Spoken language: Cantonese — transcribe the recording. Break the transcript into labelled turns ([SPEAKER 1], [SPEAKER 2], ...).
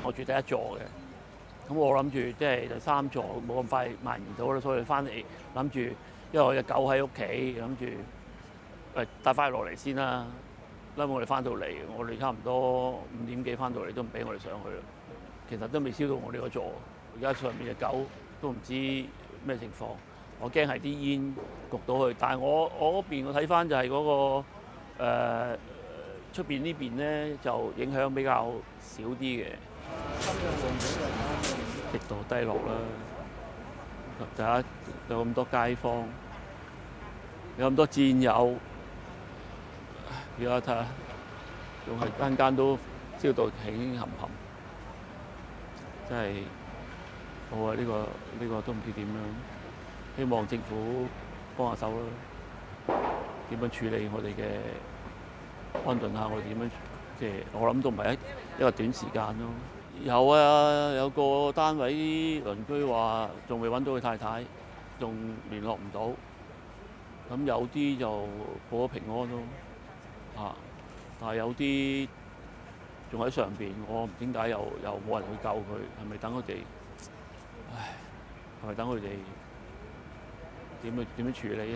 [SPEAKER 1] 我住第一座嘅。咁我諗住即係第三座冇咁快蔓延到啦，所以翻嚟諗住，因為我隻狗喺屋企，諗住帶翻佢落嚟先啦。因為我哋翻到嚟，我哋差唔多5點幾翻到嚟都唔俾我哋上去啦。其實都未燒到我呢個座，而家上面隻狗都唔知咩情況。我驚係啲煙焗到佢，但係我嗰邊我睇翻就係嗰個出邊呢邊咧就影響比較少啲嘅。極度低落啦！大家有咁多街坊，有咁多戰友，而家睇下，仲係間間都燒到起冚冚，真係好啊！呢個都唔知點樣，希望政府幫下手啦。點樣處理我哋嘅安頓下，我哋點樣即係我諗都唔係一個短時間咯。有啊，有個單位鄰居話仲未揾到佢太太，仲聯絡唔到。咁有啲就報咗平安咯，但係有啲仲喺上邊，我唔知點解又冇人去救佢，係咪等佢哋？唉，係咪等佢哋點樣處理咧？